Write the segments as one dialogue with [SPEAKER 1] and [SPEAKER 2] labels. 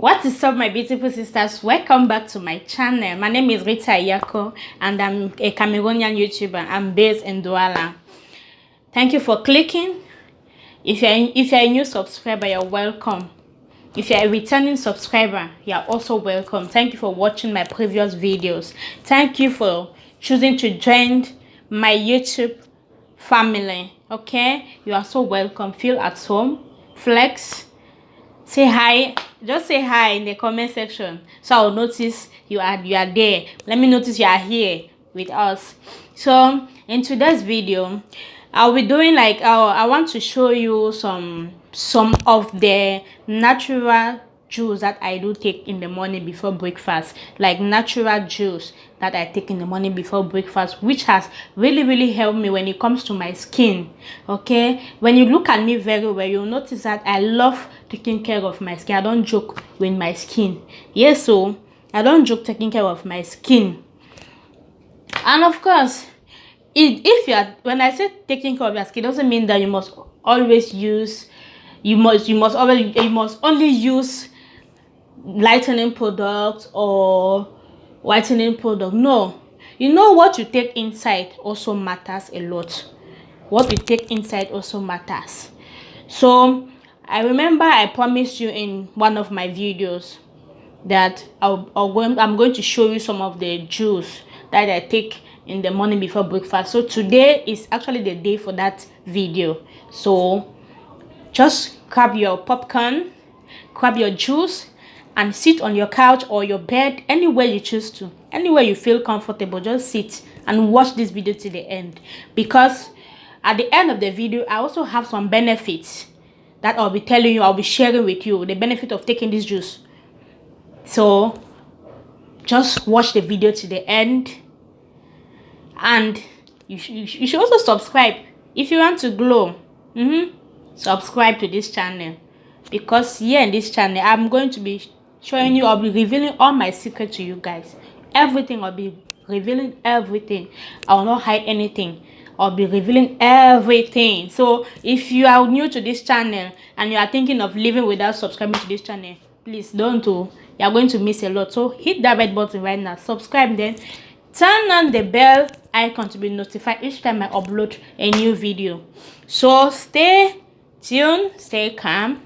[SPEAKER 1] What is up, my beautiful sisters? Welcome back to my channel. My name is Rita Yako and I'm a Cameroonian YouTuber. I'm based in Douala. Thank you for clicking. If you're a new subscriber, you're welcome. If you're a returning subscriber, you're also welcome. Thank you for watching my previous videos. Thank you for choosing to join my YouTube family. Okay, you are so welcome. Feel at home, flex, say hi, just say hi in the comment section so I'll notice you are there. Let me notice you are here with us. So in today's video, I'll be doing like I want to show you some of the natural juice that I do take in the morning before breakfast, like natural juice that I take in the morning before breakfast, which has really helped me when it comes to my skin. Okay, when you look at me very well, you'll notice that I love taking care of my skin. I don't joke with my skin. Yes, so I don't joke taking care of my skin. And of course, if you are, when I say taking care of your skin, doesn't mean that you must always use, you must only use lightening products or whitening product. No, you know, what you take inside also matters a lot. What we take inside also matters. So I remember I promised you in one of my videos that I'm going to show you some of the juice that I take in the morning before breakfast. So today is actually the day for that video. So just grab your popcorn, grab your juice, and sit on your couch or your bed, anywhere you choose to, anywhere you feel comfortable. Just sit and watch this video to the end, because at the end of the video I also have some benefits that I'll be telling you, I'll be sharing with you the benefit of taking this juice. So just watch the video to the end, and you should also subscribe if you want to glow. Subscribe to this channel, because here in this channel I'm going to be showing you, I'll be revealing all my secrets to you guys. Everything, I'll be revealing everything. I will not hide anything. I'll be revealing everything. So if you are new to this channel and you are thinking of living without subscribing to this channel, please don't. You are going to miss a lot. So hit that red button right now, subscribe, then turn on the bell icon to be notified each time I upload a new video. So stay tuned, stay calm,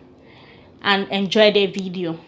[SPEAKER 1] and enjoy the video.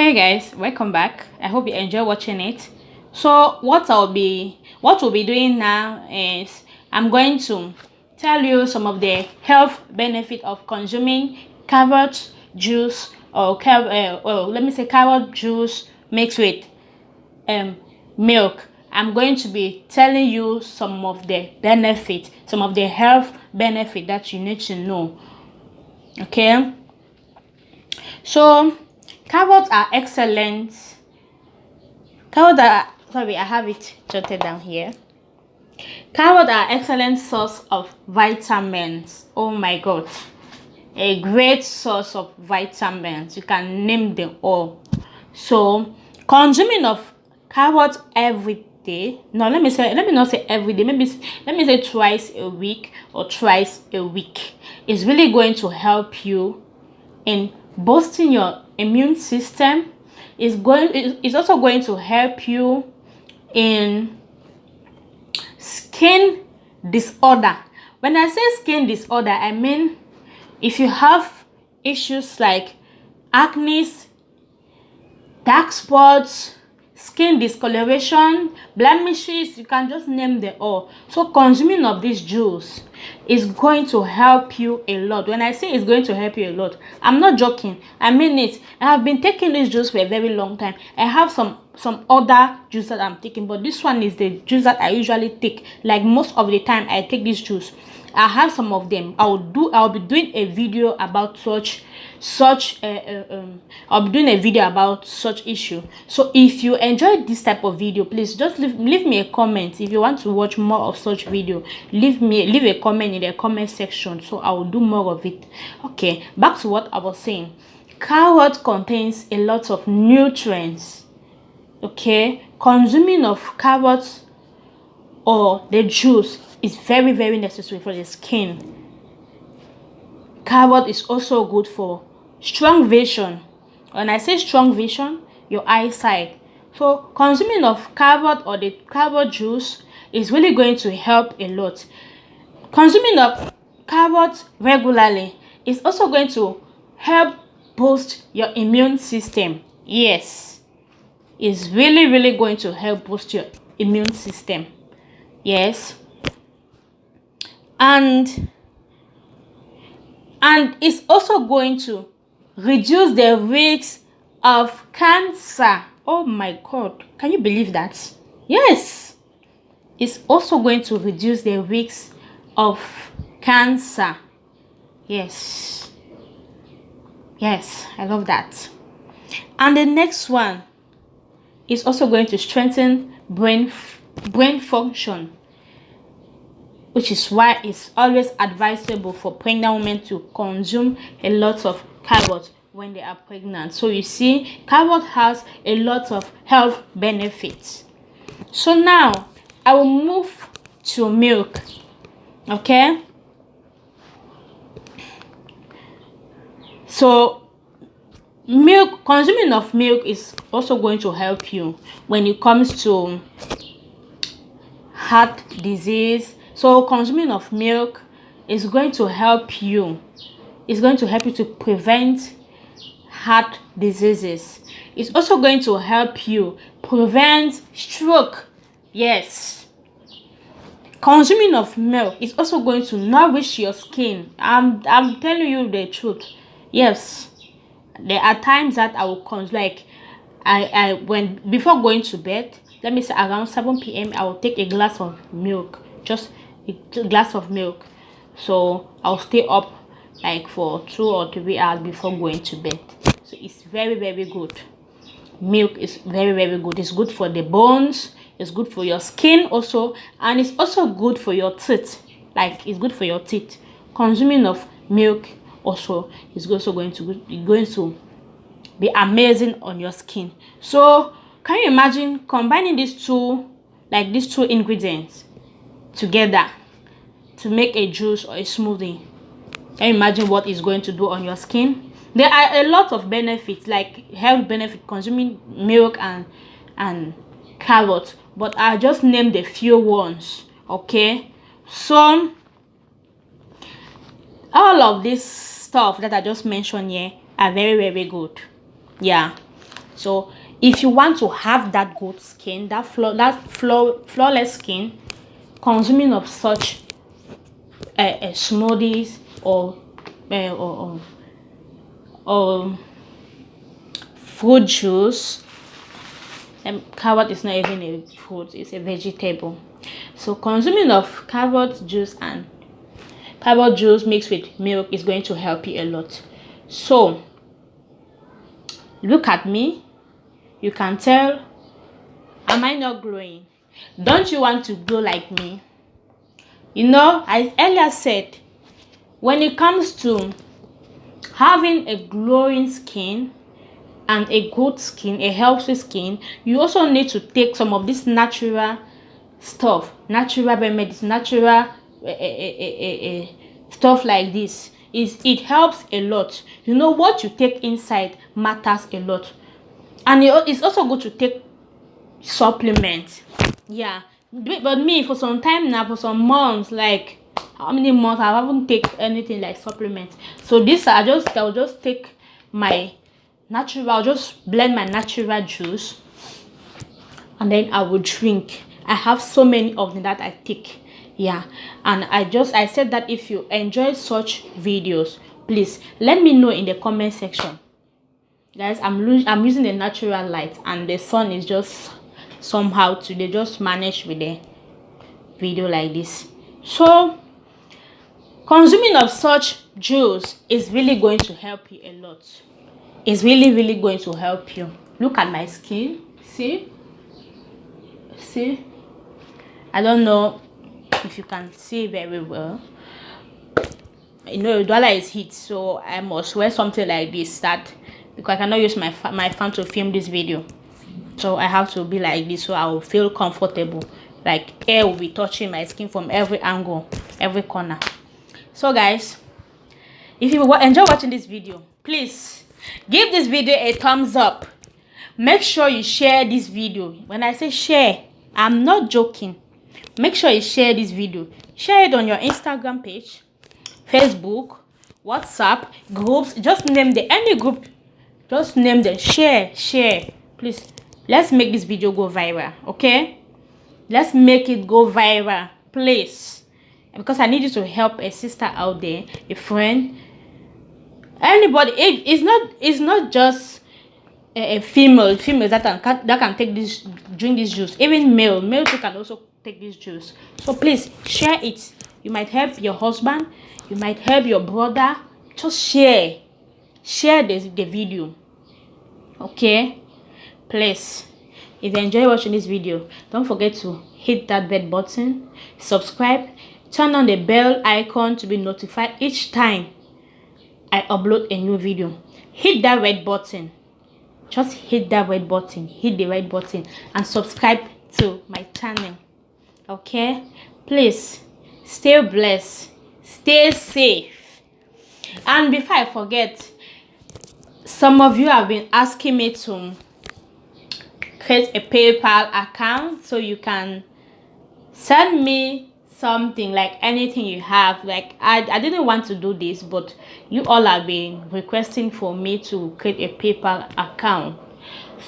[SPEAKER 1] Hey guys, welcome back. I hope you enjoy watching it. So what we'll be doing now is I'm going to tell you some of the health benefit of consuming carrot juice or carrot juice mixed with milk. I'm going to be telling you some of the benefit, some of the health benefit that you need to know. Okay, so carrots are excellent. I have it jotted down here. Carrots are excellent source of vitamins. Oh my god, a great source of vitamins. You can name them all. So consuming of carrots every day, no, let me not say every day, let me say twice a week or twice a week, is really going to help you in boosting your immune system. It's also going to help you in skin disorder. When I say skin disorder, I mean if you have issues like acne, dark spots, skin discoloration, blemishes, you can just name them all. So consuming of this juice is going to help you a lot. When I say it's going to help you a lot, I'm not joking, I mean it. I have been taking this juice for a very long time. I have some other juice that I'm taking, but this one is the juice that I usually take. Like most of the time I take this juice. I have some of them. I'll be doing a video about I'll be doing a video about such issue. So if you enjoy this type of video, please just leave me a comment. If you want to watch more of such video, leave a comment in the comment section, so I will do more of it. Okay, back to what I was saying. Carrot contains a lot of nutrients. Okay, consuming of carrots or the juice is very, very necessary for the skin. Carrot is also good for strong vision. When I say strong vision, your eyesight. So consuming of carrot or the carrot juice is really going to help a lot. Consuming of carrot regularly is also going to help boost your immune system. Yes, it's really going to help boost your immune system. Yes, and it's also going to reduce the risk of cancer. Oh my god, can you believe that? Yes, it's also going to reduce the risk of cancer. Yes, I love that. And the next one is also going to strengthen brain function, which is why it's always advisable for pregnant women to consume a lot of carrots when they are pregnant. So you see, carrot has a lot of health benefits. So now I will move to milk. Okay, so consuming of milk is also going to help you when it comes to heart disease. So consuming of milk is going to help you. It's going to help you to prevent heart diseases. It's also going to help you prevent stroke. Yes. Consuming of milk is also going to nourish your skin. I'm telling you the truth. Yes. There are times that I will before going to bed, let me say around 7 p.m. I will take a glass of milk, just a glass of milk. So I'll stay up like for 2 or 3 hours before going to bed. So it's very good. Milk is very good. It's good for the bones, it's good for your skin also, and it's also good for your teeth. Like it's good for your teeth. Consuming of milk also is also going to be amazing on your skin. So can you imagine combining these two ingredients together to make a juice or a smoothie? Can you imagine what it's going to do on your skin? There are a lot of benefits, like health benefit, consuming milk and carrots, but I just named a few ones. Okay, so all of this stuff that I just mentioned here are very good. Yeah, So if you want to have that good skin, that flawless skin, consuming of such smoothies or fruit juice. Carrot is not even a fruit, it's a vegetable. So consuming of carrot juice and carrot juice mixed with milk is going to help you a lot. So look at me. You can tell, am I not glowing? Don't you want to glow like me? You know, I earlier said, when it comes to having a glowing skin and a good skin, a healthy skin, you also need to take some of this natural stuff, natural remedies, natural stuff like this. It helps a lot. You know, what you take inside matters a lot. And it's also good to take supplements. Yeah, but me, for some time now, for some months, like how many months, I haven't taken anything like supplements. So this I'll just take my natural, I'll just blend my natural juice and then I will drink. I have so many of them that I take. Yeah, and I said that if you enjoy such videos, please let me know in the comment section. Guys, I'm using the natural light and the sun is just somehow today just managed with the video like this. So consuming of such juice is really going to help you a lot. It's really going to help you. Look at my skin. See, I don't know if you can see very well. You know, Douala is heat, so I must wear something like this, that because I cannot use my phone to film this video. So I have to be like this so I will feel comfortable, like air will be touching my skin from every angle, every corner. So guys, if you enjoy watching this video, please give this video a thumbs up. Make sure you share this video. When I say share, I'm not joking. Make sure you share this video. Share it on your Instagram page, Facebook, WhatsApp, groups. Just name any group. Just name them. Share. Please, let's make this video go viral, okay? Let's make it go viral, please. Because I need you to help a sister out there, a friend, anybody. It's not just a female that can take this, drink this juice. Even male too can also take this juice. So please share it. You might help your husband, you might help your brother. Just share the video, okay? Please, if you enjoy watching this video, don't forget to hit that red button, subscribe, turn on the bell icon to be notified each time I upload a new video. Hit that red button. Just hit that red button. Hit the red button and subscribe to my channel, okay? Please stay blessed, stay safe. And before I forget, some of you have been asking me to create a PayPal account so you can send me something, like anything you have. Like I didn't want to do this, but you all have been requesting for me to create a PayPal account,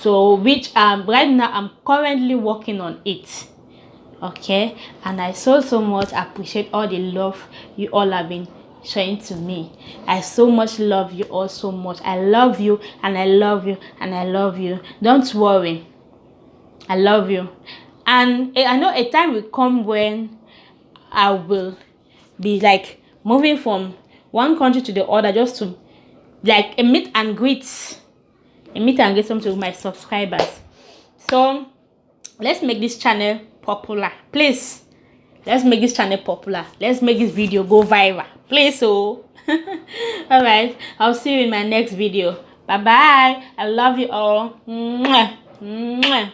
[SPEAKER 1] so which right now I'm currently working on it, okay? And I so much appreciate all the love you all have been showing to me. I so much love you all so much. I love you and I love you and I love you. Don't worry, I love you. And I know a time will come when I will be like moving from one country to the other, just to like a meet and greet something with my subscribers. So let's make this channel popular, please. Let's make this channel popular. Let's make this video go viral, please. So all right, I'll see you in my next video. Bye bye. I love you all. Mwah. Mwah.